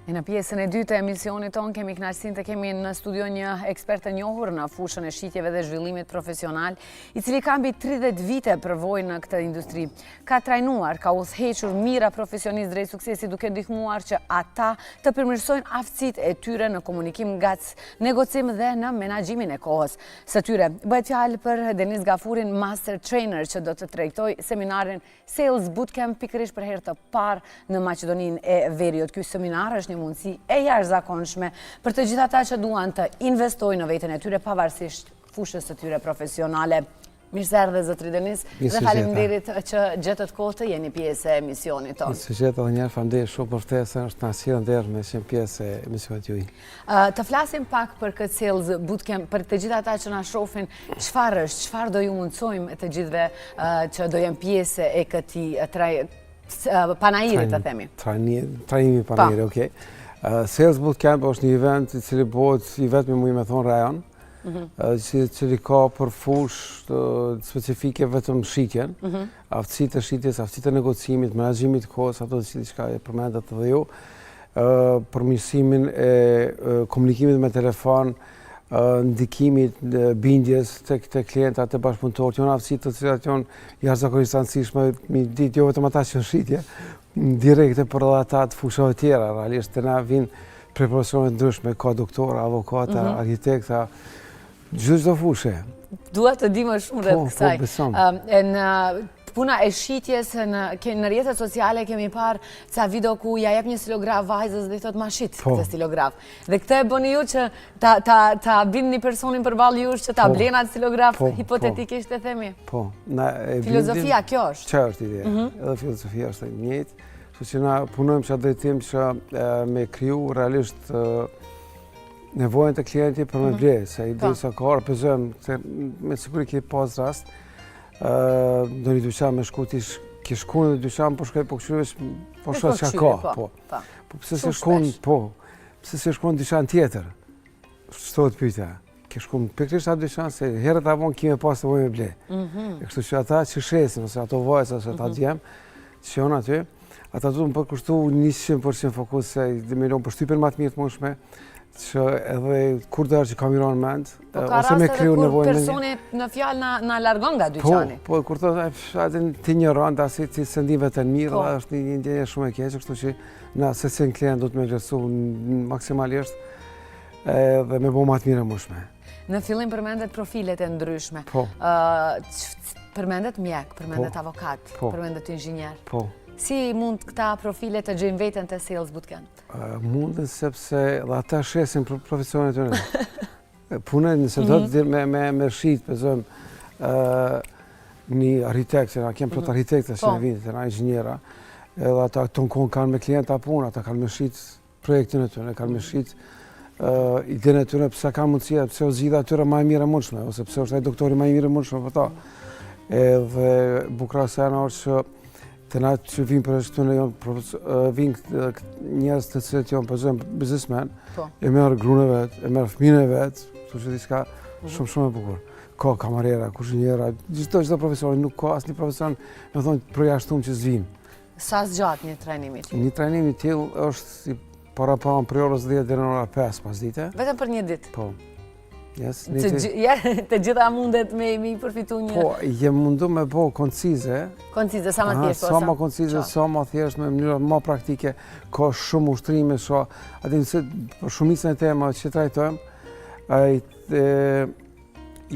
Në pjesën e dytë e emisionit tonë kemi kënaqësinë të kemi në studio një ekspert të njohur në fushën e shitjeve dhe zhvillimit profesional, i cili ka mbi 30 vite përvojë në këtë industri. Ka trajnuar, ka udhëhequr mira profesionistë drejt suksesit, duke ndihmuar që ata të përmirësojnë aftësitë e tyre në komunikim, negocim dhe në menaxhimin e kohës së tyre. Bëhet fjalë për Deniz Gafurin, master trainer, që do të trajtojë seminarin Sales Bootcamp pikërisht për herë të parë në Maqedoninë e Veriut. Ky seminar është një mundësi e jashtëzakonshme për të gjithë ata që duan të investojnë në veten e tyre pavarësisht fushës së tyre profesionale. Mirë se erdhe zotri Deniz dhe faleminderit që gjetët kohë të jeni pjesë e emisionit tonë. Se gjetë edhe njerë, faleminderit shumë për ftesën, është na sjellën deri me qenë pjesë e emisionit juaj. Të flasim pak për këtë Sales Bootcamp, për të gjithë ata që na shohin, çfarë është, çfarë do ju mundsojmë të gjithëve që do jenë pjesë e këtij panajirit, të themi. Trajnimi panajiri, okej. Sales Bootcamp është një event i cili bëhet i vetmi me thonë rajon, cili ka për fushë specifike vetëm shitjen, aftësitë e shitjes, aftësitë e negocimit, menaxhimit të kohës, ato që e përmendat edhe ju, përmirësimin e komunikimit me telefon, ndikimit bindjes të klientat të bashkëpunëtorët, janë aftësi të cilat janë jashtëzakonisht rëndësishme, ditë jo vetëm ata që në shitje, direkte për edhe ata të fushave tjera, realisht të na vinë prej profesionet ndryshme, ka doktora, avokata, arkitekta, çdo fushë. Dua të di më shumë rreth kësaj. Po, besom. Në puna e shitjes në rrjetet sociale kemi parë ca video ku ja jep një stilograf vajzës dhe i thot ma shit këtë stilograf. Dhe këtë e bëni ju që ta bindni personin përballë jush që ta blen atë stilograf hipotetikisht e themi. Po. Filozofia kjo është. Çfarë është ideja? Edhe filozofia është e njëjtë. Kështu që na punojmë që drejtim që me kriju realisht nevojën të klientit për me ble, se ide sa ka arpëzojmë, me siguri ke pas rast, do një dyqan me shku ti ke shku në dyqan, po shkoj po këshyresh, po shkoj që ka, po. Po pëse se shku në, pëse se shku në dyqan tjetër, shtot pyetja, ke shku në pikrisht atë dyqan, se herët avon kime pas të voj me ble. E kështu që ata që shesin, ose ato vajsa, ose ata djem, që janë aty, ata du më përkushtu 100% fokus, se dhe me lonë për shtypin ma të mirë të mundshme, që edhe kur dhe është që kam mironë mend, ose me kriju nevojnë. Kur personi në fjalë na largon nga dyqani. Po, kur të ti një rëndë, asi ti se ndi vetën mirë, dhe është një ndjenje shumë e keqe, kështu që na se si në klient do të me vlerësu maksimalisht dhe me bo ma të mirë e mundshme. Në fillim përmendet profilet e ndryshme. Po. Përmendet mjek, përmendet avokat, përmendet inxhinier. Po. Si mund këta profile të gjejnë veten të Sales Bootcamp? Mundën sepse dhe ata shesin profesionet të në. Punën nëse do të me shqit, pëzëm, një arhitekt, që na kemë plot arhitekte që në vinë, të na inxhiniera, edhe ata të në kohën kanë me klienta punë, ata kanë me shqit projektin e të në, kanë me shqit idenë e të në, pëse kanë mundësia, pëse o zhida atyre ma e mire mundshme, ose pëse është e doktori ma e mire mundshme për ta. Edhe bukra sena është që të na që vinë për është të në vinë njerës të cilët janë përzojnë biznesmen, e merë grunë e vetë, e merë fëmine e vetë, të që diska shumë e bukur. Ka kamarera, kuzhinjera, gjithdo profesionin, nuk ka asë një profesion, me thonë, përjashtum që zvinë. Sa zgjatë një trajnimit? Një trajnimi tjil është para për orës 10 dhe në ora 5 pas dite. Vetëm për një ditë? Po. Të gjitha mundet me i përfitu një... Po, jem mundu me bo koncize. Koncize, sa ma thjesht? Sa ma koncize, sa ma thjesht, me mënyra ma praktike, ka shumë ushtrime, për shumicën e tema që trajtojmë,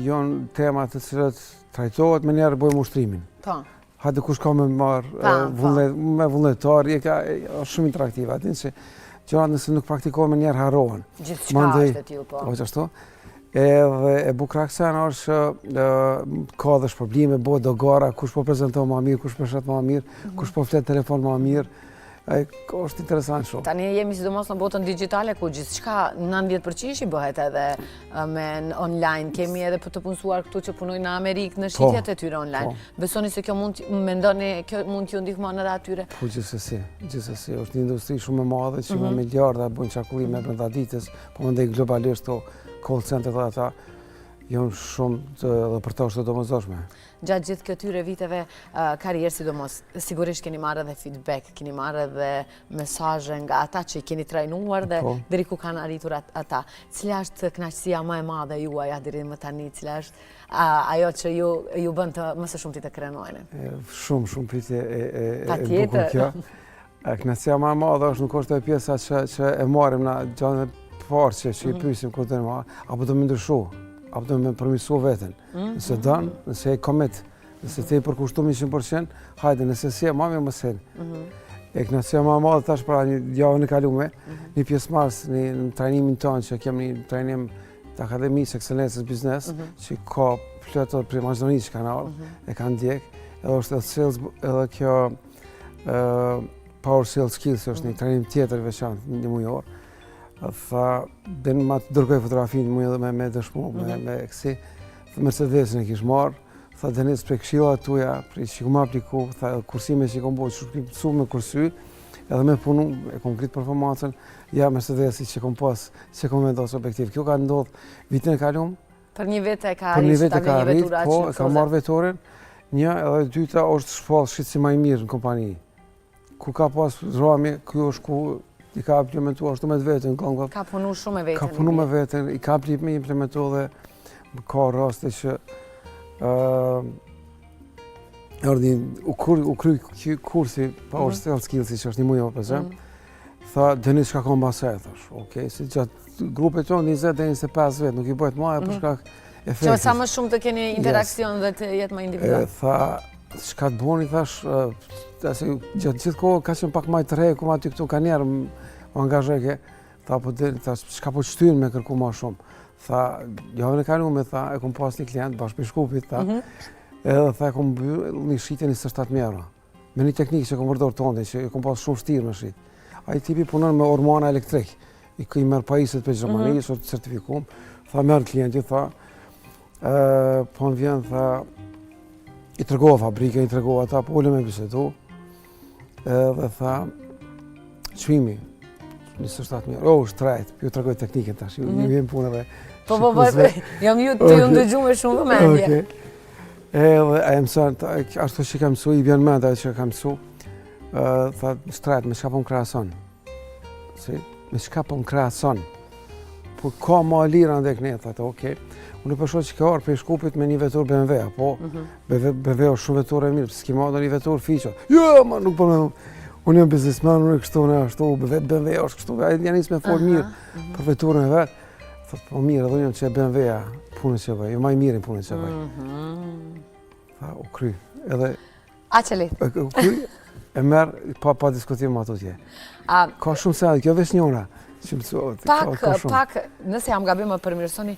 janë tema të cilët trajtohet me njerë bëjmë ushtrimin. Hajde kush ka me marë me vullnetar, është shumë interaktive, atin që gjërat nëse nuk praktikohet me njerë harrohen. Gjithë qka është e tjilë, po. O qashtu? E bukra kësena është ka dhe shpërblime, bëhet do gara, kush po prezentohet ma mirë, kush përshet ma mirë, kush po flet telefon ma mirë. është interesant shumë. Tani jemi sidomos në botën digjitale ku gjithçka 90% i bëhet edhe me online. Kemi edhe për të punësuar këtu që punojnë në Amerikë në shitjet e tyre online. Besoni se kjo mund t'ju ndihmon edhe atyre? Po gjithsesi, është një industri shumë e madhe që me miliarda bën çarkullime brenda ditës, po mendoj globalisht to call center dhe ata janë shumë dhe për ta është të domosdoshme. Gjatë gjithë këtyre viteve karrierë, sidomos, sigurisht keni marrë edhe feedback, keni marrë edhe mesazhe nga ata që i keni trajnuar dhe deri ku kanë arritur ata. Cila është kënaqësia më e madhe juaja deri më tani? Cila është ajo që ju bën të më së shumti të krenojnë? Shumë pyetje e bukur kjo. Kënaqësia më e madhe është nuk është ajo pjesa që e marrim na gjatë parë që i pyesim kur të marr, apo do më ndryshu, apo do më përmirësu veten. Nëse don, nëse e commit, nëse ti përkushtum 100%, hajde, nëse si e mami më sen. E kënaqësia më e madhe tash pra një javën e kaluar, një pjesëmarrës në trajnimin tonë që kemi një trajnim të Akademisë Ekselencës Biznes, që ka plot për Maqedonisë kanal, e kanë ndjek, edhe është sales edhe kjo Power Sales Skills është një trajnim tjetër veçantë një mujor. Tha, dhe në matë dërgoj fotografinë mu edhe me dëshmu, me kësi. Mercedesin e kish marrë, tha Denis prej këshilla tuja, prej që ku më apliku, tha kursime që i kom bojë, që su me kursy, edhe me punu, e kom kritë performancën, ja Mercedesi që kom pas, që kom vendosë objektiv. Kjo ka ndodhë vitin e kalum. Për një vit e ka arrit, ta vini vetura që po, e ka marrë vetorin, një edhe dyta është shpallë shqitësi ma i mirë në kompani. Ku ka pas rami, kjo është ku i ka implementuar ashtu me vetën. Ka punu shumë me vetën. Ka punu me vetën, i ka implementu dhe ka raste që u kry kursi Power Sales Skills që është një mujë për zem. Tha, Denis shka ka mbasaj, thash. Okej, si gjatë grupet tonë 20 dhe 25 vetë, nuk i bëjt maja për shkak efektit. Që sa më shumë të keni interakcion dhe të jetë më individual. Tha, shka të boni, thash, gjatë gjithë kohë ka qenë pak maj të rejë, ku ma ty këtu ka njerë më angazheke, tha, shka po qëtyrën me kërku ma shumë. Tha, javën e kalume, tha, e kom pas një klient, bashkë për Shkupit, tha, edhe tha, e kom bërë një shqitje 27.000 euro. Me një teknikë që kom vërdor tonë, që e kom pas shumë shtirë me shqit. A i tipi punon me ormana elektrik, i merë pajiset për Gjermani, është certifikum, tha, merë klienti, tha, po në vjen, tha, i tërgova fabrike, i tërgova ta, po ullë me bisetu, dhe tha, qëmi, 27.000 euro, është trajt, ju tërgoj teknikën tash, ju vjen punëve. Po, jam ju të ju ndëgju me shumë vëmendje. Edhe, e mësën, ashtu që ka mësu, i vjen menda që ka mësu, tha, shtrajt, me shka po më krason. Me shka po më krason. Po, ka ma lira ndek ne, tha, okej. Unë përshoj që ka orë për Shkupit me një vetur BMW, po, BMW është shumë vetur e mirë, s'ki ma do një vetur fiqo. Jo, ma nuk për me, unë jam biznesmen, unë e kështu në ashtu, BMW është kështu, janë njësë me forë mirë për veturën e vetë. Thot, po mirë, edhe unë jam që e BMW-a punën që bëj, jo ma i mirë punën që bëj. Tha, u kry, edhe... A që litë? U kry, e merë, pa diskutim ato tje. Ka shumë se adhe, kjo vesh njona. Pak, nëse jam gabim më përmirësoni,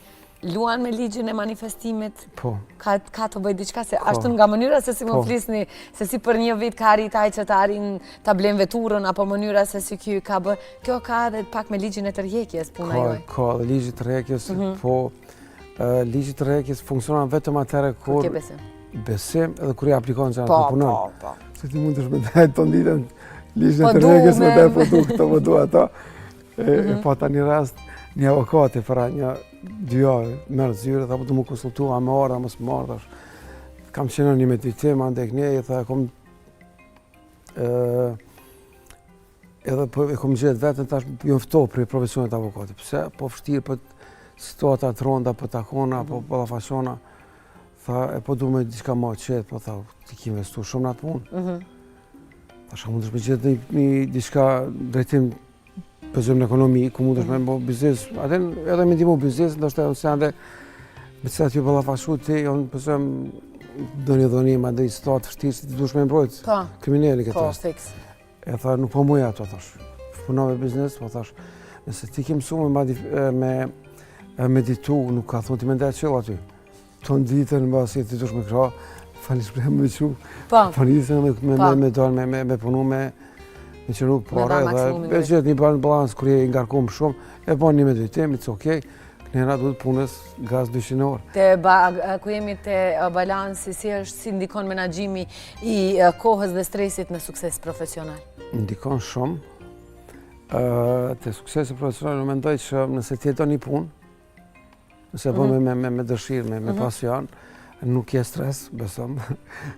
luan me ligjin e manifestimit? Po. Ka të bëjt diqka se ashtu nga mënyra se si më flisni, se si për një vit ka arrit aj që të arrin të blen veturën, apo mënyra se si kjo ka bë, kjo ka edhe pak me ligjin e tërhjekjes puna joj? Ka dhe ligjit tërhjekjes, po ligjit tërhjekjes funksionan vetëm atere kur besim edhe kur i aplikon që anë të punon. Po. Se ti mund të shmedajt të nditën ligjin e tërhjekjes me dhe po du këto më du ato. E pa ta një rast, një avokati para një 2 javë, merë zyre, dhe du më konsultua me orë, më së marrë, kam qenë një meditim, andek një, dhe edhe e kom gjetë vetën, tash ju nëfto për profesionit avokati. Pse, po fështirë për situatat ronda, për takona, për balafashona, tha, e po du me diçka ma qetë, po tha, ti ki investu shumë në atë punë. Tash mund është me gjetë një diçka drejtim pëzëm në ekonomi, ku mund është me bo biznes, edhe me ndimu biznes, ndoshta se ande, me cëta t'ju balafashu ti, unë pëzëm dhoni, ma dhe i statë fështirë, si ti dush me mbrojt kriminali këtë rast. Po, fix. E tha, nuk po muja ato, thash. Punove biznes, po thash, nëse ti ke mësu me meditu, nuk ka thonë ti me ndaj qëllë aty. Tonë ditën, në basi ti dush me kra, fali shprejmë me qu, fali me dalë, me punu me qëru pare, dhe e gjithë një balans kër je ngarkum shumë, e bon një meditim, it's okej, kënjera duhet punës gaz 200 orë. Ku jemi të balansi, si ndikon menaxhimi i kohës dhe stresit në sukses profesional? Ndikon shumë. Të suksesi profesional në mendoj që nëse tjeton një punë, nëse bën me dëshirë, me pasion, nuk ke stres, besom,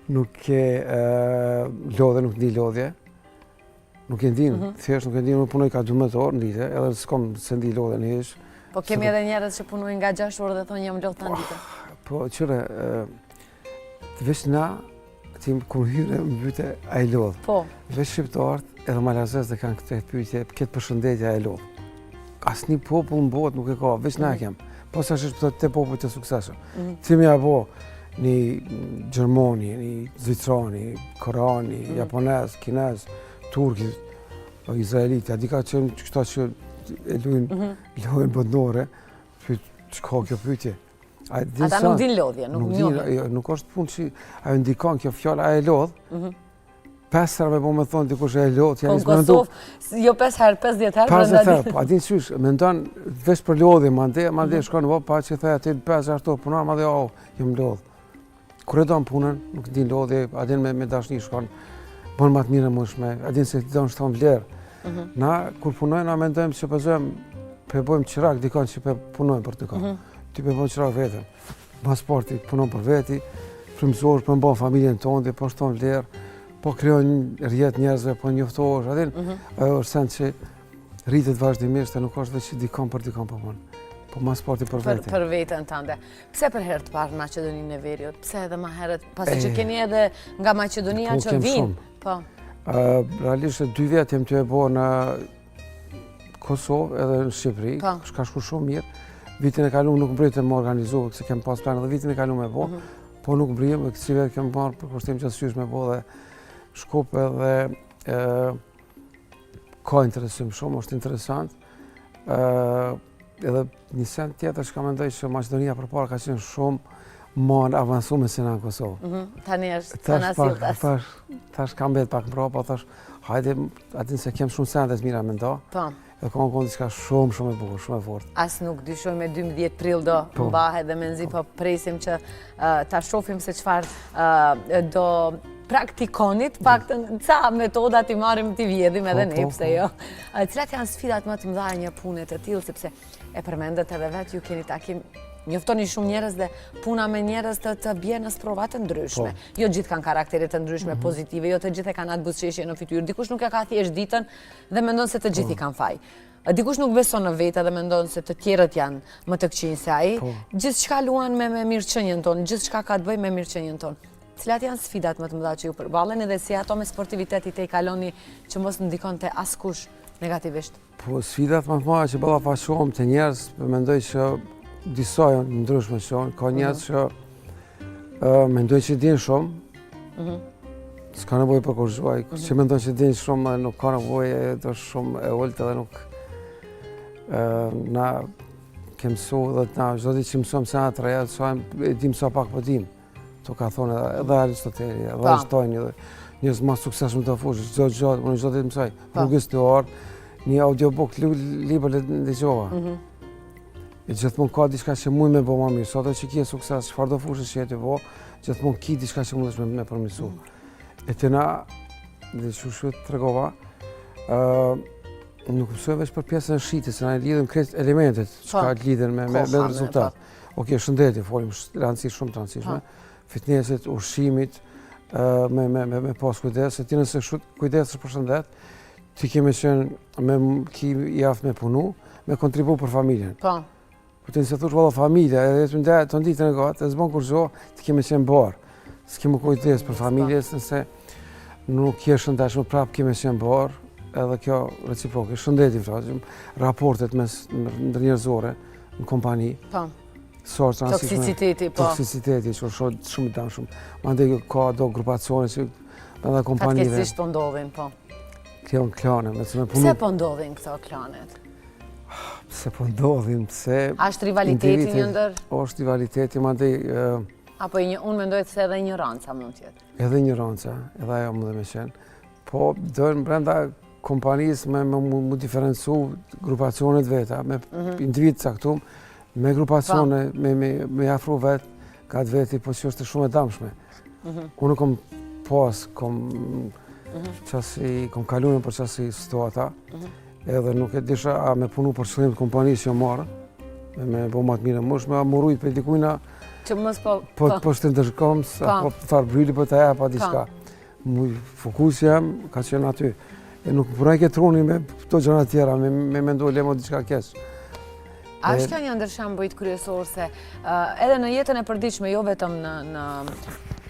nuk ke lodhe, nuk ndi lodhje, nuk e ndin, thjesht nuk e ndin, unë punoj ka 12 orë në ditë, edhe s'kom se ndi lodhe në hish. Po kemi edhe njerëz që punojnë nga 6 orë dhe thonë jam lodh të ditë. Po, qëre, veç na, ti kur hyre më pyte, a i lodh. Po. Veç shqiptarët edhe malazes dhe kanë këtë pyetje, këtë përshëndetje a i lodh. Asnjë popull në botë nuk e ka, veç na e kem. Po sa është të popull të suksesshëm. Ti më apo një Gjermani, një Zvicrani, Korani, Japonez, Kinez, Turki, Izraelit, a di ka qenë këta që e luajnë botnore, çka kjo pyetje. Ata nuk din lodhje, nuk njohin. Nuk është punë që ajo ndikon kjo fjalë a e lodh. 5 herë po më thonë dikush e lodh, janë në Kosovë, jo 5 herë, 50 herë. 50 herë, po a din çysh, mendon veç për lodhje, mandej shkon pa që thaj aty 5 ashtu punon, madje jam lodh. Kur e don punën, nuk din lodhje, a din me dashni shkon, bën më të mirë mëshme, a din se don shton vlerë. Na kur punojmë na mendojmë se po bëjmë qirak dikon që po punojmë për të kohë. Ti po bën qirak vetëm. Pasporti punon për veti, frymëzohesh për mban familjen tonë, po shton vlerë. Po krijon rrjet njerëzve, po njoftohesh, a din? Ajo është sens që rritet vazhdimisht, nuk është vetë dikon për dikon po bën. Po pasporti për veten. Për veten tënde. Pse për herë të parë në Maqedoninë e Veriut? Pse edhe më herët, pasi që keni edhe nga Maqedonia që vinë? Po. Realisht 2 vjet jam të e bërë në Kosovë edhe në Shqipëri, ka shku shumë mirë. Vitin e kaluar nuk mbritëm më organizu, se kem pas plan edhe vitin e kaluar me bë, po nuk mbritëm, kësi vetë kem marrë për kushtim që sysh me bë dhe Shkup edhe ka interesim shumë, është interesant. Edhe një send tjetër që ka mendoj që Maqedonia përpara ka qenë shumë më avancuar se në Kosovë. Tani është tani siltas. Tash ka mbet pak mbrapa, thash hajde aty se kem shumë sende të mira mendo. Po. Edhe ka qenë diçka shumë e bukur, shumë e fortë. As nuk dyshoj me 12 prill do mbahet dhe menzi po presim që ta shohim se çfarë do praktikonit, paktën ca metoda ti marrim ti vjedhim edhe ne, pse jo. Cilat janë sfidat më të mëdha një pune të tillë, sepse e përmendet edhe vetë ju keni takim, njoftoni shumë njerëz dhe puna me njerëz të bie në sprova të ndryshme. Jo gjithë kanë karaktere të ndryshme pozitive, jo të gjithë e kanë atë buzëqeshje në fytyrë. Dikush nuk e ka thjesht ditën dhe mendon se të gjithë i kanë faj. Dikush nuk beson në vetë dhe mendon se të tjerët janë më të këqij se ai. Gjithçka luan me mirëqenien tonë, gjithçka ka të bëjë me mirëqenien tonë. Cilat janë sfidat më të mëdha që ju përballeni dhe si ato me sportivitetit e i kaloni që mos ndikonte askush negativisht? Po sfidat më të mëdha që ballafaqohem te njerëz, mendoj që disa janë ndryshme shumë, ka njerëz që mendoj që din shumë. S'ka nevojë për kurzuaj, që mendon që din shumë, nuk ka nevojë, është shumë e ulët edhe nuk na kem mësuar dhe na çdo ditë që mësojmë sa të reja, e dim sa pak po dim. To ka thonë edhe Aristoteli, edhe Einstein, njerëz më suksesshëm të fushës, unë çdo ditë mësoj, rrugës të orë, një audiobook, libër dëgjova. E gjithmonë ka diçka që mund me bë më mirë, sot që ke sukses, çfarë do fushësh që ti bë, gjithmonë ki diçka që mundesh me përmirësu. E të na, dhe që tregova, nuk mësoj veç për pjesën e shitjes, se na lidhim krejt elementet që ka lidhen me rezultat. Okej, shëndetje, folim rëndësi shumë të rëndësishme. Fitnessit, ushqimit, me pas kujdes, se ti nëse kujdesesh për shëndet, ti kemi qenë ki javë me punu, me kontribu për familjen. Po. Këtë nëse thush valla familja, edhe të nditën e gatë, e zbon kur gjo, ti kemi qenë barë. S'kemi kujdes për familjes, nëse nuk je shëndetshme, prapë kemi qenë barë, edhe kjo reciproke, shëndeti, raportet ndër njerëzore në kompani. Po. Toksiciteti, po. Toksiciteti, që është shumë të shumë. Mandej ka do grupacione që edhe kompanive. Fatkeqësisht po ndodhin, po. Kjo në klane. Pse po ndodhin këto klanet? Pse po ndodhin, pse... Ashtë rivaliteti një ndër? Është rivaliteti, mandej... Apo unë mendoj se edhe ignoranca mund tjetë? Edhe ignoranca, edhe ajo më dhe me qenë. Po, dojnë brenda kompanisë me diferencu grupacionet veta, me individ caktum, me grupacione, me afru vetë, ka të veti, po që është shumë e damshme. Unë kom pas, kom kalunë për qasi situata, edhe nuk e disha a me punu për qëllim të kompanisë që marë, me bo ma të mirë mush, me amurujt për dikujna, që mos po shtë ndërshkom, apo tharë bryli për të e, pa diçka. Muj fokus jam, ka qenë aty. E nuk përaj ke truni me këto gjëra tjera, me mendu lemo diçka keq. A është kjo një ndër shembujt kryesor se edhe në jetën e përditshme, jo vetëm në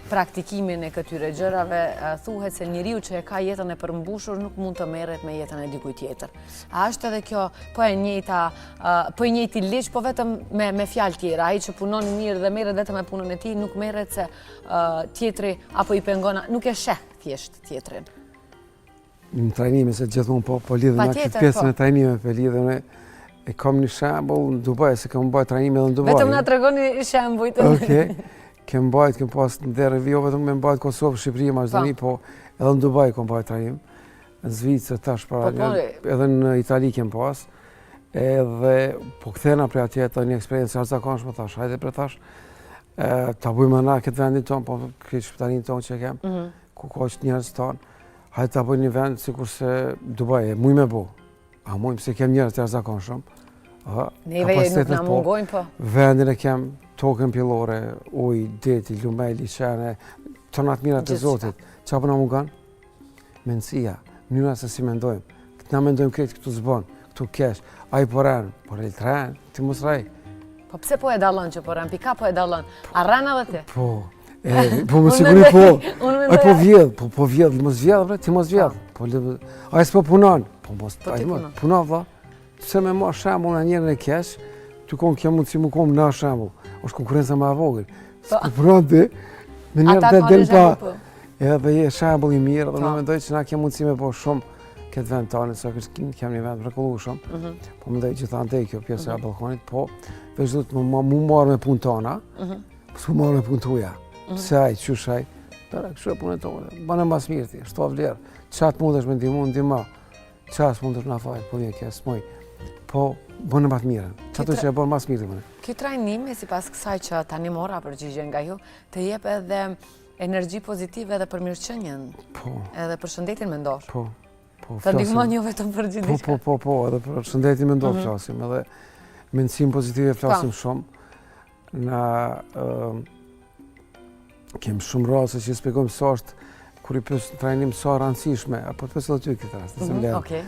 praktikimin e këtyre gjërave, thuhet se njeriu që e ka jetën e përmbushur nuk mund të merret me jetën e dikujt tjetër. A është edhe kjo po e njëjti ligj, po vetëm me fjalë tjera. Ai që punon mirë dhe merret vetëm me punën e tij, nuk merret se tjetri apo i pengon, nuk e sheh thjesht tjetrin. Në trajnime se gjithmonë po lidhe me këtë pjesën e trajnime, po lidhe e kam një shembull në Dubai, se kam bërë trajnime edhe në Dubai. Vetëm na tregoni shembujt. Okej. Kem pas në jo vetëm me mbajt Kosovë, Shqipëri, Maqedoni, po edhe në Dubai kom bajt trajnim. Në Zvicër tash para, edhe në Itali kem pas. Edhe po kthena prej atje të një eksperiencë arzakonshme, tash, hajde për tash. Ta bujmë na këtë vendin tonë, po këtë shpitarin tonë që kem, ku ka që njerëz tonë. Hajde ta bujmë një vend sikur se Dubai, muj me bo. A muj pëse kem njerëz të arzakonshëm. Neve nuk na mungojnë po. Vendin e kem tokën pjellore, uj, deti, lumej, liqene, tonat mirat e Zotit. Qa po na mungan? Mendësia, mënyra se si mendojmë. Na mendojmë kretë këtu zbon, këtu kesh, a i poren, por e lëtren, ti mos rej. Po pse po e dallon që poren, pika po e dallon? A rran edhe ti? Po, po më siguri po. A po vjedh, po vjedh, mos vjedh, bre, ti mos vjedh. A i s'po punon, po mos punon, vla. Se me ma shembull në njerën e kesh, ty konë kja mundë si mu konë në shembull. është konkurenca ma vogël. S'ku punon ti, me njerë dhe del pa. Edhe je shembull i mirë, dhe në mendoj që na kemë mundësi me po shumë këtë vend tonë, se kemë një vend mrekullueshëm. Po mendoj që thante kjo pjesa e balkonit, po veç do të mu marrë me punë tona, s'u marrë me punë tuaja. Pse ai, qysh ai? Kështu e punën tonë. Banë mbas mirë ti, shto vlerë. Çat mundesh me ndihmë. Ças mundesh na fal, po vjen kjo smoj. Po bënë më të mirë. Çato që e bën më së miri. Ky trajnim, sipas kësaj që tani mora përgjigje nga ju, të jep edhe energji pozitive edhe për mirëqenjen. Po. Edhe për shëndetin mendor. Po. Të ndihmon jo vetëm për gjithë. Po, edhe për shëndetin mendor flasim, edhe mendësim pozitive flasim shumë. Na kem shumë raste që shpjegojmë sa është kur i pyes trajnim sa rëndësishme, apo të pyes edhe ty këtë rast, nëse më lehen. Okej.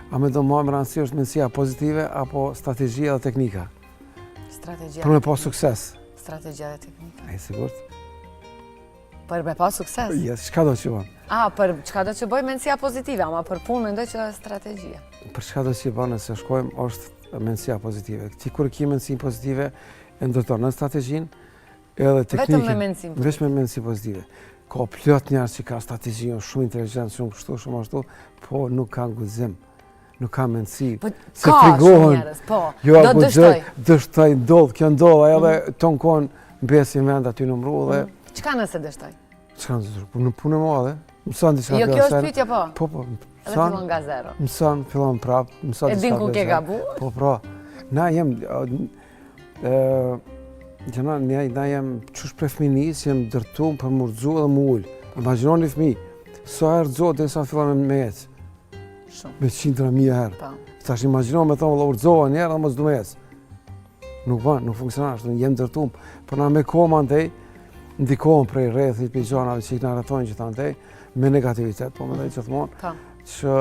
A me do më rëndësi është mendësia pozitive apo strategjia dhe teknika? Strategjia. Për me pas sukses. Strategjia dhe teknika. A i sigurt? Për me pas sukses? Yes, çka do që bëjmë? Për çka do që bëj mendësia pozitive, ama për punë mendoj që është strategjia. Për çka do që bëjmë nëse shkojmë është mendësia pozitive. Ti kur ke mendësi pozitive e ndërton në strategjinë edhe teknikën. Vetëm me mendësi. Vetëm me mendësi pozitive. Ka plot njerëz që ka strategji, shumë inteligjent, shumë kështu, shumë ashtu, po nuk kanë guxim. Nuk ka mendësi. Se frigohen. Po, do dështoj. Dështoj, ndodh, kjo ndodh, edhe ton kon mbesin vend aty në mru dhe... Çka nëse dështoj? Çka nëse dështoj? Në punë e madhe. Mëson diçka. Jo, kjo është pyetja po. Po. Edhe fillon nga zero. Mëson, fillon prap, mëson diçka. E din ku ke gabu? Po, pra. Na jem na jem qysh për fëminis, jem dërtum për më rëdzu edhe më ullë. Imaginoni fëmi, sa herë rëdzu dhe sa fillon me ecë. Me 100.000 herë. Tash imaginoni me thonë, vëlla urëzoha njerë dhe më zdu me ecë. Nuk van, nuk funksionar, jem dërtum. Për na me koma ndej, ndikohen prej rrethit, për gjanave që i këna rrethojnë që ta ndej, me negativitet, po me ndej që thmonë, që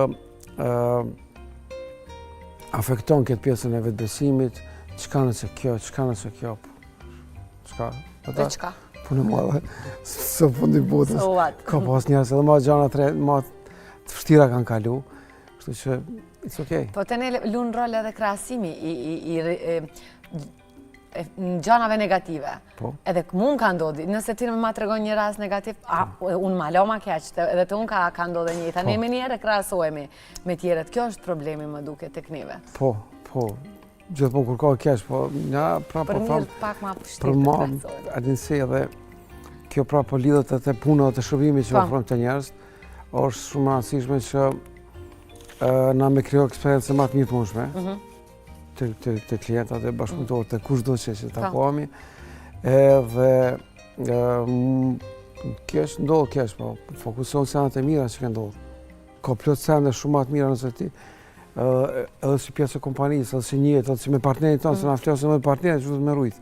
afekton këtë pjesën e vetëbesimit, qka nëse kjo, Çka? Dhe çka? Punë madhe, së fundi botës. Ka pas njerëz edhe ma gjana të vështira kanë kalu, kështu që it's okay. Po të ne lunë rol edhe krahasimi në gjanave negative. Po. Edhe mund ka ndodhi, nëse ti ma tregon një rast negativ, unë ma lo ma keq, edhe të unë ka ndodhe njëta. Ne me njerë krahasojemi me tjerët, kjo është problemi më duke tek neve. Po. Gjithmonë kur ka keq, po nga prapë për mirë pak ma pështirë për ma adinësi edhe kjo prapë lidhet e të punë dhe të shërbimi që ofrojmë të njerëz, është shumë rëndësishme që na me kryo eksperiencë më të mirë punshme të klientat dhe bashkëpunëtorët të kushdo që takohemi, edhe keq ndodhë keq, po fokuson senat e mira që ka ndodhë. Ka plot sende shumë më të mira nëse ti edhe si pjesë e kompanisë, edhe si njët, edhe si me partnerin tonë, se na flasëm me partnerin, që du të me rujtë.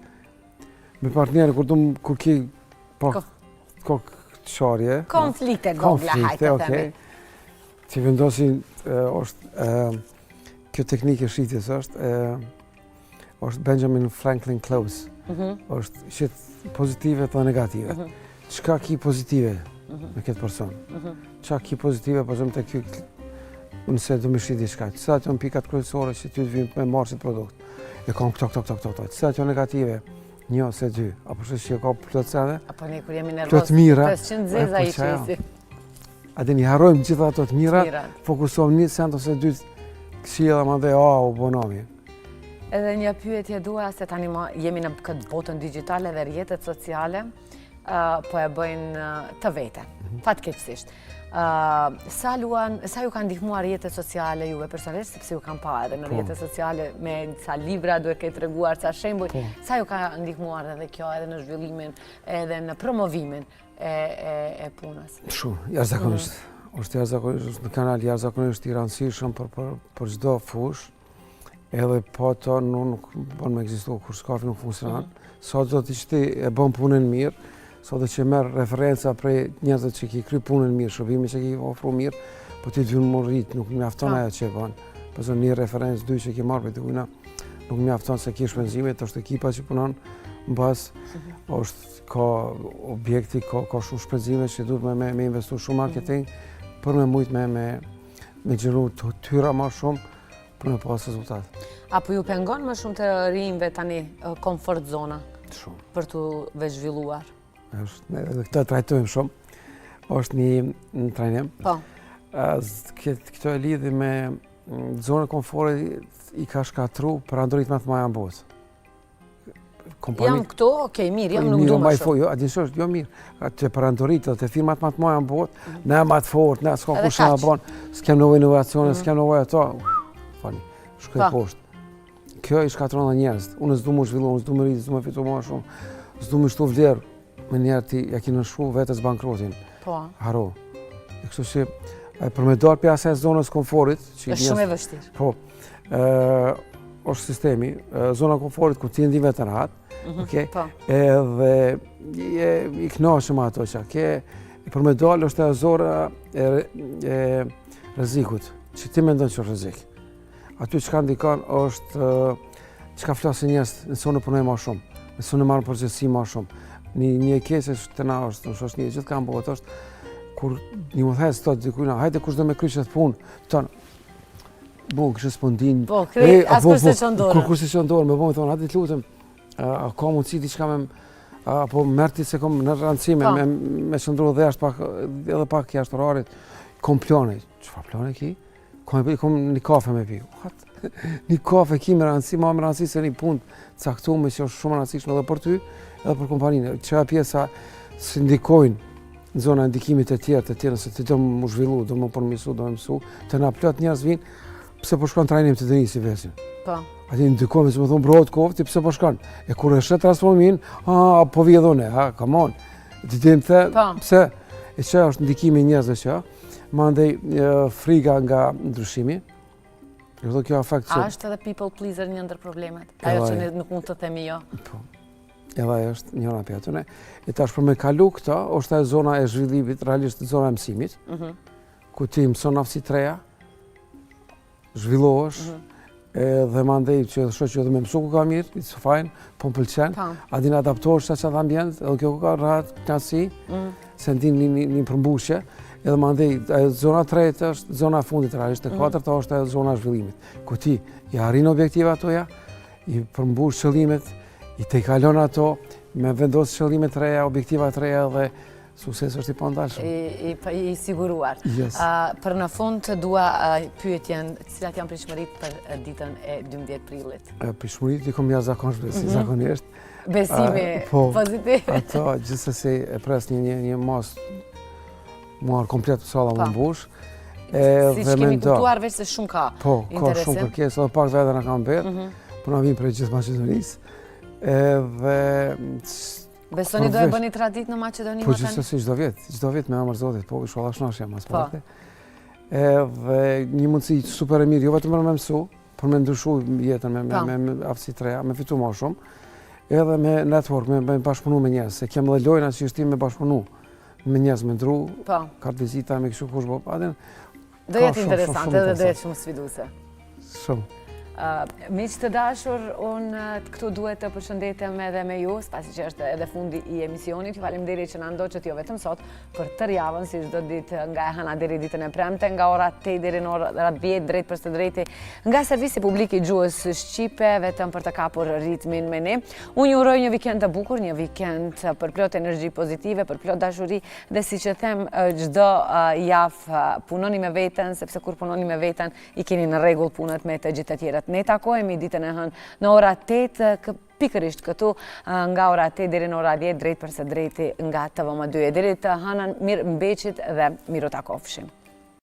Me partnerin, kur ki kokë qarje. Konflikte gogla, hajtë të themi. Që vendosin, kjo teknikë e shitjes është Benjamin Franklin Close. është shit pozitive dhe negative. Çka ki pozitive me këtë person? Çka ki pozitive, për shumë të kjo, nëse do më shit diçka. Sa të pikat kryesore që ty të vinë me marrë si produkt. E kam këto. Sa të negative, një ose dy, apo që ka plot sene. Apo ne kur jemi nervoz. Plot mira. 500 zeza i qesi. A dini harrojmë gjitha ato të mira, fokusohem një sent ose dy këshilla mandej u bonomi. Edhe një pyetje dua se tani jemi në këtë botën digjitale dhe rrjetet sociale po e bëjnë të vete, fatkeqësisht. Sa ju kanë ndihmuar rrjetet sociale juve personalisht, sepse ju kanë pa edhe në rrjetet sociale me sa libra duhet ke treguar, sa shembuj, sa ju ka ndihmuar edhe kjo edhe në zhvillimin, edhe në promovimin e punës? Shumë, jashtëzakonisht. Është jashtëzakonisht, në kanal jashtëzakonisht i rëndësishëm për çdo fushë. Edhe po to nuk bën me ekzistu, kur shkafi nuk funksionon. Sot do të që e bën punën mirë, sot do që merr referenca prej njerëzve që ki kry punën mirë, shërbimin që ki ofru mirë, po ti të më rrit, nuk mjafton ajo që e bën. Përse një referencë, dy që ki marrë për të kujna, nuk mjafton se ki shpenzimet, është ekipa që punon mbas, është ka objekti, ka shumë shpenzime që duhet me investu shumë marketing, për me mujt me gjeru të tyra ma shumë, për me pas rezultat. Apo ju pengon më shumë të rinjve tani komfort zona? Shumë. Për të zhvilluar? Edhe këta trajtojmë shumë. është një trajnim. Po. Këto e lidhi me zonën komforit i ka shkatru për andorit më të maja në botë. Jam këto, okej, mirë, jam nuk du më shumë. Jo, adinsosht, jo mirë. Të për andorit dhe të firmat më të maja në botë, ne më të fort, ne s'ka ku shë në bonë, s'kem nëve inovacione, s'kem nëve ato. Shkoj poshtë. Kjo i shkatron dhe njerëz. Unë s'du më zhvillu, s'du më rritë, s'du më fitu më shumë, s'du më shtu vlerë. Me njerë ti ja ki nëshu vetës bankrotin. Po. Haro. E kështu që për me dorë për asaj zonës komforit. Është shumë e vështirë. Po. është sistemi, zona komforit ku ti ndi vetë në hatë. Edhe i knashëm ato që ke. Për me dorë është e zora e rrezikut. Që ti me ndonë që është rrezik. Aty që ka ndikon është që ka flasë njerëz në sonë punoj ma shumë, në sonë marrë përgjithësi ma shumë. Një kese të na është, në shoshni, gjithë ka mbot është, kur një më thesë të dikujna, hajde kush do me kry që të punë, tonë, kështë spondin. Po, asë kështë e qëndorë. Kur kështë e qëndorë, me thonë, hajde të lutëm, ka mundësi diçka me, apo mërti se kom në rëndësime, me qëndru dhe edhe pak jashtë orarit, kom plane, çfarë plane ki? Kom një kafe me pi. Një kafe ki me rëndësi, ma me rëndësi se një punë caktume që është shumë rëndësishme edhe për ty, edhe për kompaninë. Qëja pjesa së ndikojnë në zona ndikimit e tjerë, nëse ti do më zhvillu, do më përmisu, do më mësu, të na plot njerëz vinë, pse po shkon trajnim të Denis i Vesin. Po. Ati ndikojme, se më thonë brohet kofti, pse po shkon? E kur e shet transformin, po vje dhone, come on. Ti dim the, pse? E që është ndikimi njerëzve që, mandej friga nga ndryshimi. Kjo afekt që... A është edhe people pleaser një ndër problemet? Ajo që nuk mund të themi jo? Po. Edhe është njëra për atëne. E tash për me kalu këta, është e zona e zhvillimit, realisht zona e mësimit, ku ti mëson aftësi treja, zhvillohesh, dhe mandej që shoqë edhe me mësu ku ka mirë, it's fine, po më pëlqen, a din adaptohesh sa qatë ambjent, edhe kjo ka rahat knasi, se ndin një përmbushje, edhe mandej, zona tretë është zona fundit realisht, e katërta është e zona zhvillimit, ku ti i arrin objektive atoja, i përmbush qëllimet, i te kalon ato, me vendos qëllimet reja, objektivat reja dhe sukses është i pandalshëm. I siguruar. Për në fund të dua pyetjen, cilat janë prishmërit për ditën e 12 prillit? Prishmërit i kom jashtëzakonshme, si zakonisht. Besimi pozitiv. Ato gjithsesi e pres një mos muar komplet salla më mbush. Si që kemi kuptuar veç se shumë ka interesim. Po, ka shumë kërkesë, edhe pak vete nga kam bërë, për na vinë prej gjithë Maqedonisë. Besoni do e bëni tradit në Maqedoni? Po gjithsesi çdo vit me emër Zotit, po inshallah shnashja mas parte. edhe një mundësi super e mirë, jo vetëm për me mësu, për me ndryshu jetën me aftësi të reja, me fitu ma shumë, edhe me network, me bashkëpunu me njerëz, se kem dhe lojna që është ti me bashkëpunu me njerëz, me ndru, kartë vizita, me kështu kush bo, adin. Do jetë interesant edhe do jetë shumë sfiduse. Shumë. Miq të dashur, unë këtu duhet të përshëndetem edhe me ju, pasi që është edhe fundi i emisionit. Ju faleminderit që na ndoqët jo vetëm sot, për tërë javën, si çdo ditë nga e hëna deri ditën e premte, nga ora 8 deri në orat 10 drejt për së drejti, nga servisi publik i gjuhës shqipe, vetëm për të kapur ritmin me ne. Unë ju uroj një vikend të bukur, një vikend për plot energji pozitive, për plot dashuri, dhe siç e them çdo javë punoni me veten, sepse kur punoni me veten i keni në rregull punët me të gjithë të tjerët. Ne takohemi ditën e hënë në ora 8, pikërisht këtu nga ora 8 deri në ora 10 drejt për së drejti nga TVM2. Deri të hënën mirë mbeqit dhe miru takofshim.